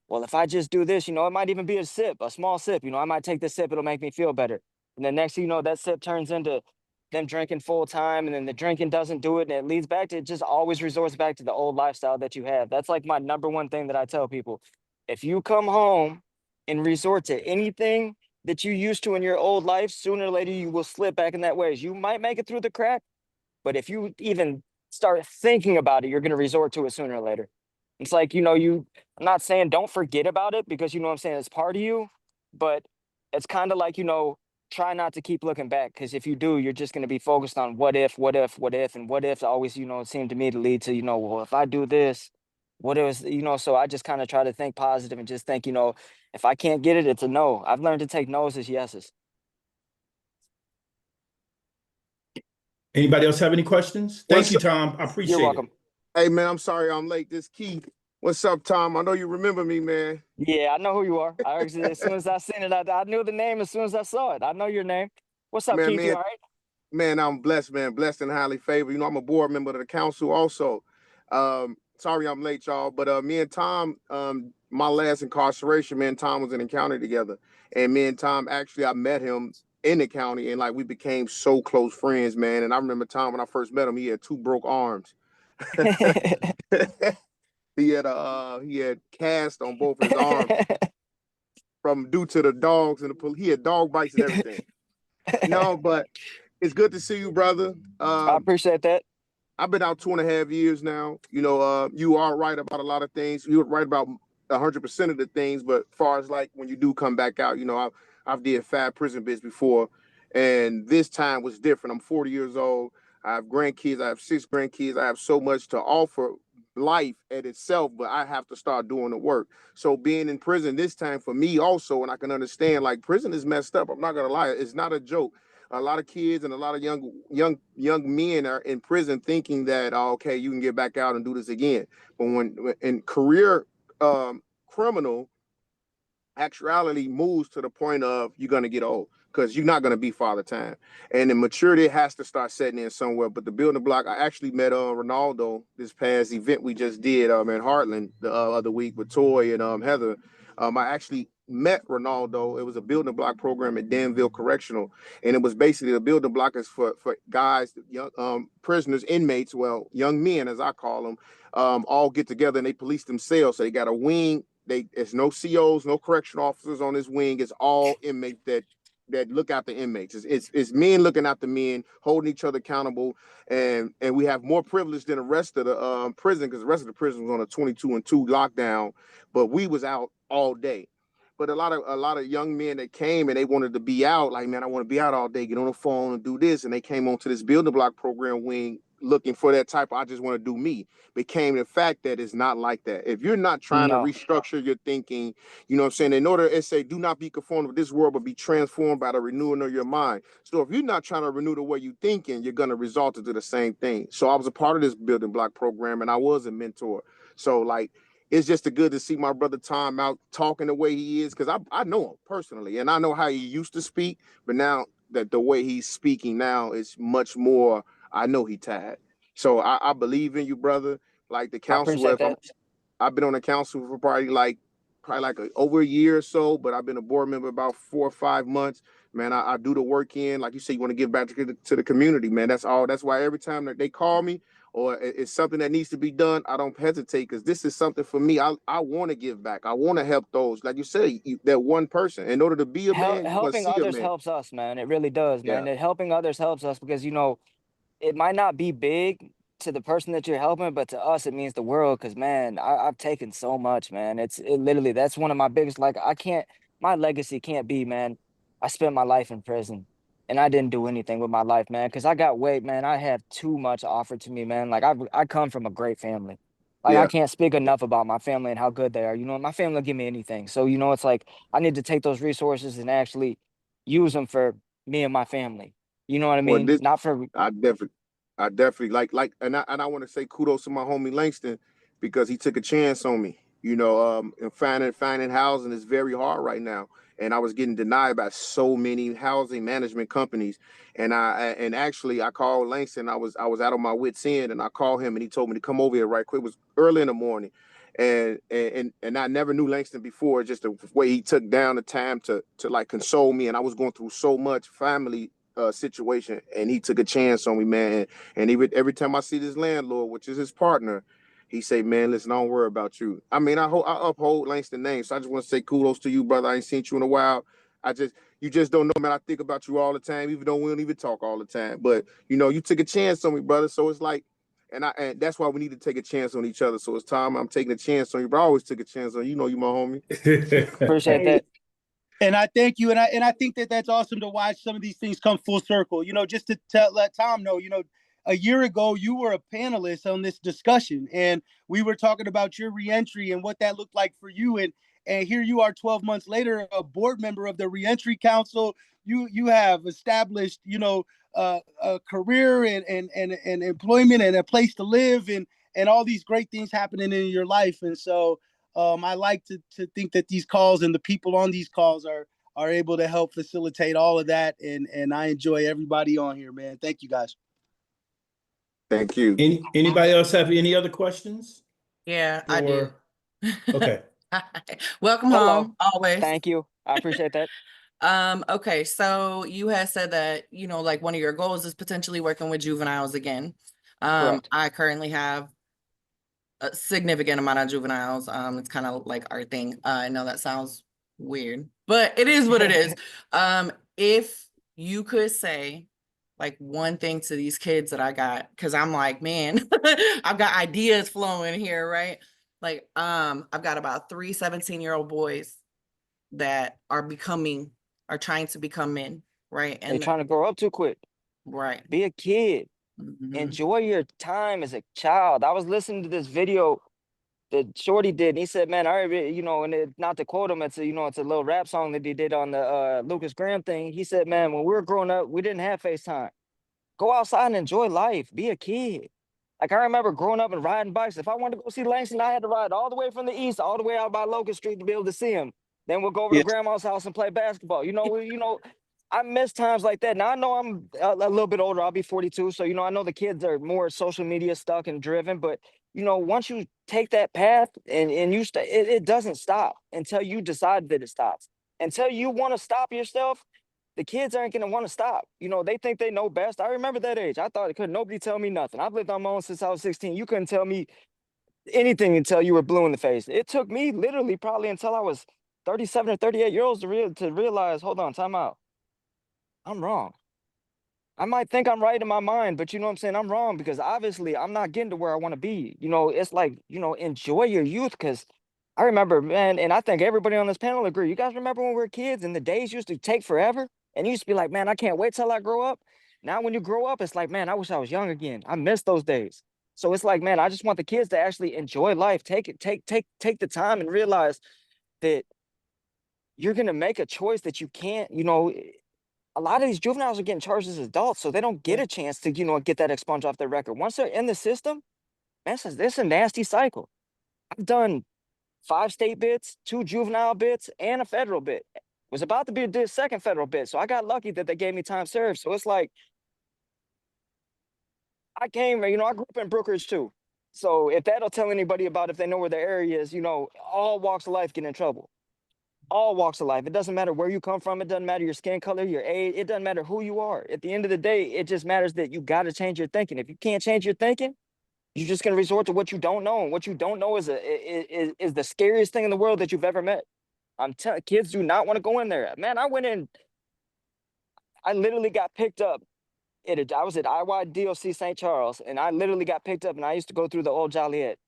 well, if I just do this, it might even be a sip, a small sip. I might take this sip, it'll make me feel better. And then next thing you know, that sip turns into them drinking full time, and then the drinking doesn't do it. And it leads back to, it just always resorts back to the old lifestyle that you have. That's like my number one thing that I tell people. If you come home and resort to anything that you used to in your old life, sooner or later you will slip back in that ways. You might make it through the crack, but if you even start thinking about it, you're going to resort to it sooner or later. It's like, I'm not saying don't forget about it because what I'm saying, it's part of you, but it's kind of like, try not to keep looking back, because if you do, you're just going to be focused on what if, and what if always, seem to me to lead to, well, if I do this, what it was, so I just kind of try to think positive and just think, if I can't get it, it's a no. I've learned to take no's as yeses. Anybody else have any questions? Thank What's you, up? Tom. I You're appreciate it. welcome. Hey man, I'm sorry I'm late. This Keith. What's up, Tom? I know you remember me, man. Yeah, I know who you are. I actually, as soon as I seen it, I knew the name as soon as I saw it. I know your name. What's up, Man, Keith? You man, all right? man, I'm blessed, man. Blessed and highly favored. I'm a board member of the council also. Sorry I'm late, y'all. But me and Tom, my last incarceration, me and Tom was in the county together. And me and Tom, actually, I met him in the county, and like we became so close friends, man. And I remember Tom when I first met him, he had 2 broke arms. He had cast on both of his arms from due to the dogs and the police. He had dog bites and everything. No, but it's good to see you, brother. I appreciate that. I've been out 2.5 years now. You are right about a lot of things. You're right about 100% of the things, but as far as like when you do come back out, I've did 5 prison bits before, and this time was different. I'm 40 years old. I have grandkids. I have 6 grandkids. I have so much to offer life at itself, but I have to start doing the work. So being in prison this time for me also, and I can understand like prison is messed up. I'm not gonna lie, it's not a joke. A lot of kids and a lot of young men are in prison thinking that, oh, okay, you can get back out and do this again. But when in career criminal, actuality moves to the point of you're going to get old because you're not going to be father time, and the maturity has to start setting in somewhere. But the building block, I actually met Ronaldo this past event we just did in Heartland the other week with Toy and Heather. I actually met Ronaldo. It was a building block program at Danville Correctional, and it was basically a building block is for guys, young prisoners, inmates, well, young men as I call them, all get together and they police themselves. So they got a wing. It's no COs, no correctional officers on this wing. It's all inmates that look out the inmates. It's men looking out the men, holding each other accountable, and we have more privilege than the rest of the prison because the rest of the prison was on a 22-2 lockdown, but we was out all day. But a lot of young men that came and they wanted to be out, like, man, I want to be out all day, get on the phone and do this, and they came onto this building block program wing looking for that type of, I just want to do me. Became the fact that it's not like that. If you're not trying to restructure your thinking, you know what I'm saying? In order, it say, do not be conformed with this world, but be transformed by the renewing of your mind. So if you're not trying to renew the way you're thinking, you're going to result into the same thing. So I was a part of this building block program and I was a mentor. So like, it's just good to see my brother Tom out talking the way he is, because I know him personally and I know how he used to speak, but now that the way he's speaking now is much more, I know he tired. So I believe in you, brother. Like the I council, appreciate that. I've been on the council for probably like over a year or so, but I've been a board member about 4 or 5 months. Man, I do the work in, like you say, you want to give back to the community, man. That's all. That's why every time that they call me or it's something that needs to be done, I don't hesitate because this is something for me. I want to give back. I want to help those. Like you said, that one person. In order to be a man, you must Helping see a others man. helps us, man. It really does, Yeah. man. Helping others helps us because, it might not be big to the person that you're helping, but to us, it means the world. Because, man, I've taken so much, man. It literally, that's one of my biggest, like, my legacy can't be, man, I spent my life in prison and I didn't do anything with my life, man. Because I got weight, man. I have too much offered to me, man. Like, I come from a great family. Like, I Yeah. can't speak enough about my family and how good they are. My family will give me anything. So, it's like, I need to take those resources and actually use them for me and my family. You know what I Well, mean? this Not for I definitely like, and I want to say kudos to my homie Langston because he took a chance on me. And finding housing is very hard right now, and I was getting denied by so many housing management companies. And actually I called Langston. I was out on my wits end, and I called him, and he told me to come over here right quick. It was early in the morning, and I never knew Langston before. Just the way he took down the time to like console me, and I was going through so much family situation, and he took a chance on me, man. And even every time I see this landlord, which is his partner, he say, man, listen, don't worry about you. I mean, I uphold Langston's name, so I just want to say kudos to you, brother. I ain't seen you in a while. You just don't know, man. I think about you all the time, even though we don't even talk all the time. But you took a chance on me, brother. So it's like, and that's why we need to take a chance on each other. So it's time I'm taking a chance on you, but I always took a chance on you. You my homie. appreciate that. And I thank you, and I think that that's awesome to watch some of these things come full circle. Just to let Tom know, a year ago you were a panelist on this discussion, and we were talking about your reentry and what that looked like for you. And here you are, 12 months later, a board member of the Reentry Council. You have established, a career and employment and a place to live and all these great things happening in your life. And so I like to think that these calls and the people on these calls are able to help facilitate all of that. And I enjoy everybody on here, man. Thank you, guys. Thank you. Anybody else have any other questions? Yeah, I do. Okay. Welcome Hello. home, always. Thank you. I appreciate that. Okay, so you had said that, like one of your goals is potentially working with juveniles again. Correct. I currently have a significant amount of juveniles. It's kind of like our thing. I know that sounds weird, but it is what it is. If you could say like one thing to these kids that I got, because I'm like, man, I've got ideas flowing here, right? Like, I've got about 3 17-year-old boys that are trying to become men, right? They're And trying to grow up too quick. right. Be a kid. Mhm. Enjoy your time as a child. I was listening to this video that Shorty did, and he said, man, and not to quote him, it's a little rap song that he did on the Lucas Graham thing. He said, man, when we were growing up, we didn't have FaceTime. Go outside and enjoy life. Be a kid. Like, I remember growing up and riding bikes. If I wanted to go see Langston, I had to ride all the way from the east, all the way out by Locust Street to be able to see him. Then we'll go over Yeah. to grandma's house and play basketball. I miss times like that. Now I know I'm a little bit older. I'll be 42. So, I know the kids are more social media stuck and driven, but once you take that path and you stay, it doesn't stop until you decide that it stops. Until you want to stop yourself, the kids aren't going to want to stop. They think they know best. I remember that age. I thought it couldn't nobody tell me nothing. I've lived on my own since I was 16. You couldn't tell me anything until you were blue in the face. It took me literally probably until I was 37 or 38 years old to realize, hold on, time out. I'm wrong. I might think I'm right in my mind, but you know what I'm saying? I'm wrong because obviously I'm not getting to where I want to be. It's like, enjoy your youth because I remember, man, and I think everybody on this panel agree. You guys remember when we were kids and the days used to take forever? And you used to be like, man, I can't wait till I grow up. Now, when you grow up, it's like, man, I wish I was young again. I miss those days. So it's like, man, I just want the kids to actually enjoy life. Take the time and realize that you're gonna make a choice that you can't, a lot of these juveniles are getting charged as adults, so they don't get a chance to, get that expunge off their record. Once they're in the system, man, it's a nasty cycle. I've done 5 state bits, 2 juvenile bits, and a federal bit. Was about to be the second federal bit, so I got lucky that they gave me time served. So it's like I grew up in Brookridge too. So if that'll tell anybody about if they know where the area is, all walks of life get in trouble. All walks of life. It doesn't matter where you come from. It doesn't matter your skin color, your age. It doesn't matter who you are. At the end of the day, it just matters that you got to change your thinking. If you can't change your thinking, you're just going to resort to what you don't know. And what you don't know is the scariest thing in the world that you've ever met. I'm telling kids do not want to go in there. Man, I went in. I literally got picked up. I was at IYDOC St. Charles, and I literally got picked up, and I used to go through the old Joliet.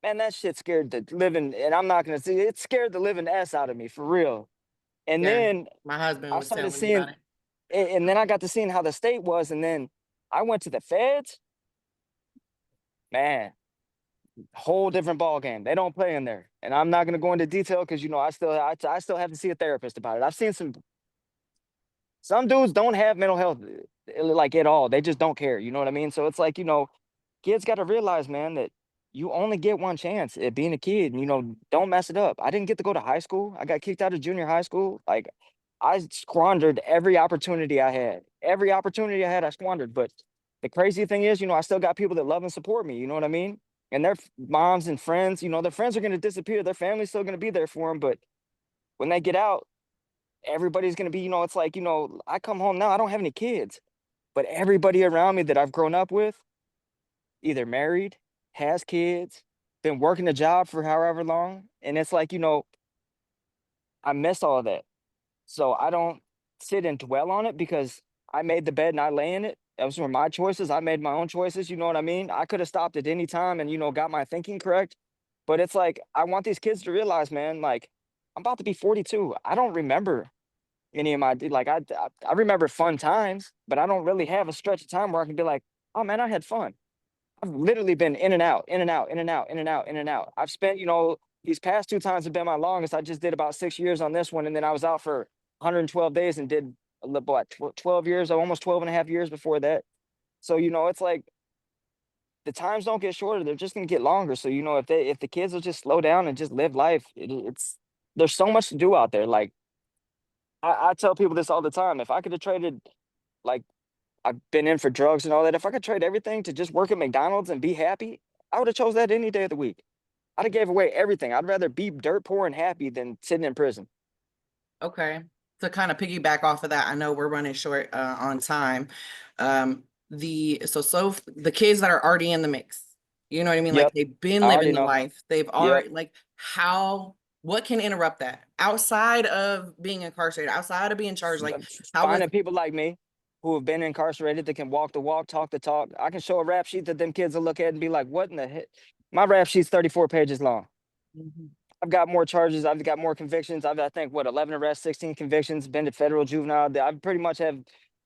Man, that shit scared the living, and I'm not gonna say it scared the living ass out of me for real. And Yeah, then my husband I was started telling me about seeing, it. and then I got to seeing how the state was, and then I went to the feds. Man, whole different ball game. They don't play in there, and I'm not gonna go into detail because I still have to see a therapist about it. I've seen some dudes don't have mental health like at all. They just don't care. You know what I mean? So it's like kids got to realize, man, that you only get one chance at being a kid. And, don't mess it up. I didn't get to go to high school. I got kicked out of junior high school. Like, I squandered every opportunity I had. Every opportunity I had, I squandered. But the crazy thing is, I still got people that love and support me. You know what I mean? And their moms and friends, their friends are going to disappear. Their family's still going to be there for them. But when they get out, everybody's going to be, it's like, I come home now, I don't have any kids. But everybody around me that I've grown up with, either married, has kids, been working a job for however long. And it's like, I miss all that. So I don't sit and dwell on it because I made the bed and I lay in it. Those were my choices. I made my own choices. You know what I mean? I could have stopped at any time and, got my thinking correct. But it's like, I want these kids to realize, man, like, I'm about to be 42. I don't remember any of I remember fun times, but I don't really have a stretch of time where I can be like, oh man, I had fun. I've literally been in and out, in and out, in and out, in and out, in and out. I've spent, these past 2 times have been my longest. I just did about 6 years on this one. And then I was out for 112 days and did what, 12 years, almost 12 and a half years before that. So, it's like the times don't get shorter. They're just going to get longer. So, if the kids will just slow down and just live life, there's so much to do out there. Like I tell people this all the time. If I could have traded, like, I've been in for drugs and all that. If I could trade everything to just work at McDonald's and be happy, I would have chose that any day of the week. I'd have gave away everything. I'd rather be dirt poor and happy than sitting in prison. Okay. To kind of piggyback off of that, I know we're running short on time. The kids that are already in the mix, you know what I mean? Yep. Like they've been I already living the know. life. They've already what can interrupt that outside of being incarcerated, outside of being charged? Like Finding people like me who have been incarcerated that can walk the walk, talk the talk. I can show a rap sheet that them kids will look at and be like, what in the heck? My rap sheet's 34 pages long. I've got more charges. I've got more convictions. I think, 11 arrests, 16 convictions, been to federal juvenile.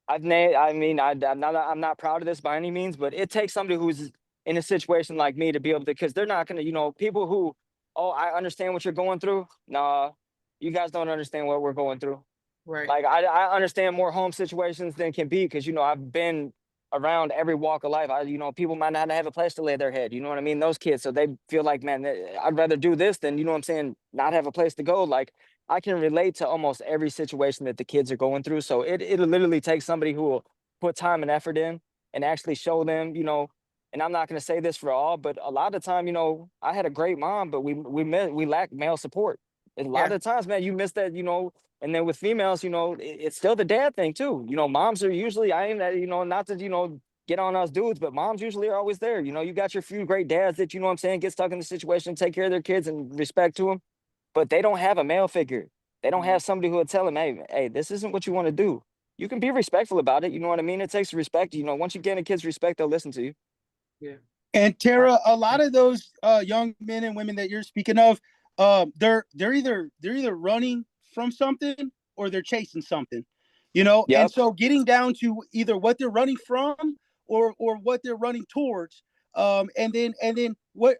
I I'm not proud of this by any means, but it takes somebody who's in a situation like me to be able to, because they're not gonna, people who, oh, I understand what you're going through. Nah, you guys don't understand what we're going through. Right. Like I understand more home situations than can be, because I've been around every walk of life. People might not have a place to lay their head. You know what I mean? Those kids, so they feel like, man, I'd rather do this than, you know what I'm saying, not have a place to go. Like, I can relate to almost every situation that the kids are going through. So it'll literally take somebody who will put time and effort in and actually show them, and I'm not going to say this for all, but a lot of the time, I had a great mom, but we lack male support. And a lot of the times, man, you miss that, and then with females, it's still the dad thing too. Moms are usually, I ain't that, not to, get on us dudes, but moms usually are always there. You got your few great dads that, you know what I'm saying, get stuck in the situation, take care of their kids and respect to them, but they don't have a male figure. They don't have somebody who will tell them, hey, this isn't what you want to do. You can be respectful about it. You know what I mean? It takes respect. Once you gain a kid's respect, they'll listen to you. Yeah. And Tara, a lot of those young men and women that you're speaking of, they're either running from something or they're chasing something, Yep. And so getting down to either what they're running from or what they're running towards, and then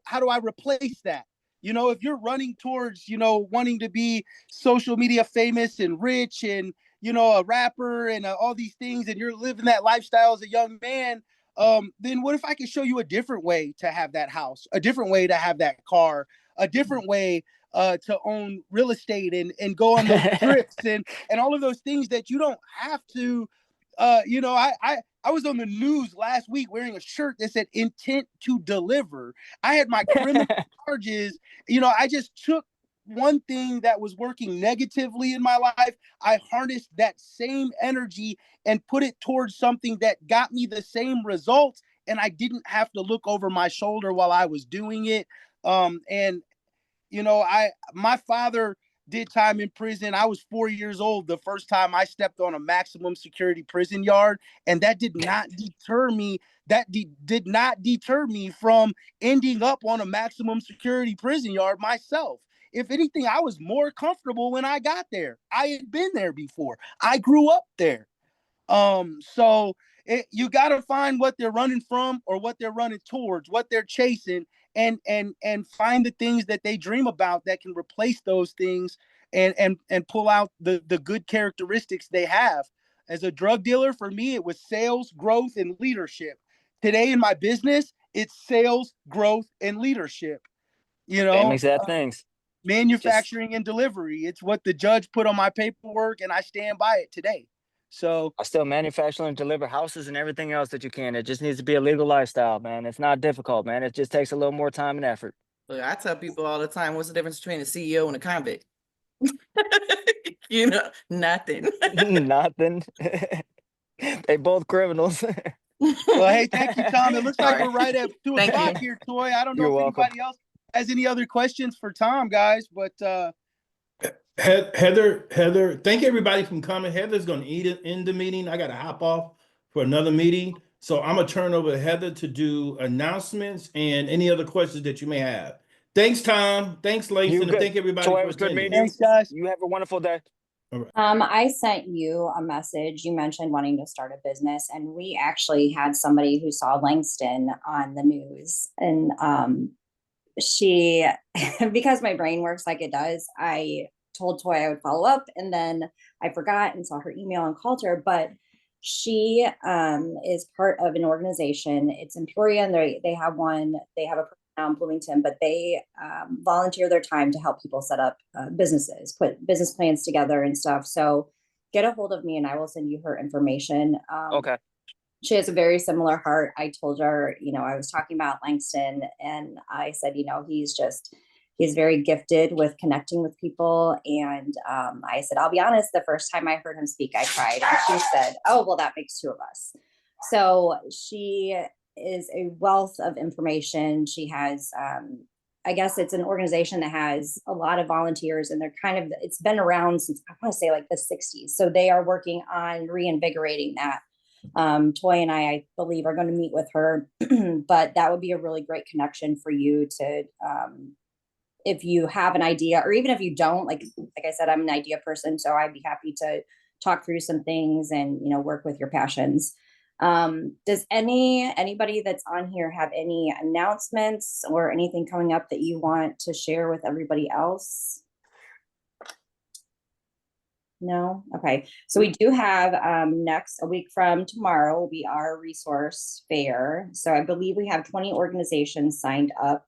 how do I replace that? If you're running towards, wanting to be social media famous and rich and a rapper and all these things, and you're living that lifestyle as a young man, then what if I could show you a different way to have that house, a different way to have that car, a different way to own real estate and go on those trips and all of those things that you don't have to. I was on the news last week wearing a shirt that said intent to deliver. I had my criminal charges. I just took one thing that was working negatively in my life. I harnessed that same energy and put it towards something that got me the same results. And I didn't have to look over my shoulder while I was doing it. My father did time in prison. I was 4 years old the first time I stepped on a maximum security prison yard, and that did not deter me. That did not deter me from ending up on a maximum security prison yard myself. If anything, I was more comfortable when I got there. I had been there before. I grew up there. So you got to find what they're running from or what they're running towards, what they're chasing, and find the things that they dream about that can replace those things and pull out the good characteristics they have. As a drug dealer, for me, it was sales, growth, and leadership. Today in my business, it's sales, growth, and leadership. Same exact things. Manufacturing and delivery. It's what the judge put on my paperwork, and I stand by it today. So I still manufacture and deliver houses and everything else that you can. It just needs to be a legal lifestyle, man. It's not difficult, man. It just takes a little more time and effort. Look, I tell people all the time, what's the difference between a CEO and a convict? Nothing. Nothing. They both criminals. Well, hey, thank you, Tom. It looks like we're right at 2 Thank o'clock you. here, Toy. I don't know You're if welcome. anybody else has any other questions for Tom, guys, but Heather, thank everybody for coming. Heather's going to end the meeting. I got to hop off for another meeting. So I'm going to turn over to Heather to do announcements and any other questions that you may have. Thanks, Tom. Thanks, Langston. You And good. thank everybody Toy, for it was good attending. meeting you. thanks, guys. You have a wonderful day. I sent you a message. You mentioned wanting to start a business, and we actually had somebody who saw Langston on the news, and she, because my brain works like it does, I told Toy I would follow up, and then I forgot and saw her email and called her. But she is part of an organization. It's in Peoria, and they have a now in Bloomington, but they volunteer their time to help people set up businesses, put business plans together and stuff. So get a hold of me and I will send you her information. Okay. She has a very similar heart. I told her, I was talking about Langston, and I said, he's very gifted with connecting with people. And I said, I'll be honest, the first time I heard him speak, I cried. And she said, oh, well, that makes two of us. So she is a wealth of information. She has, I guess it's an organization that has a lot of volunteers, and it's been around since, I want to say, like the 60s. So they are working on reinvigorating that. Toy and I believe, are going to meet with her, but that would be a really great connection for you to, if you have an idea, or even if you don't, like I said, I'm an idea person, so I'd be happy to talk through some things and, you know, work with your passions. Does anybody that's on here have any announcements or anything coming up that you want to share with everybody else? No? Okay. So we do have a week from tomorrow will be our resource fair. So I believe we have 20 organizations signed up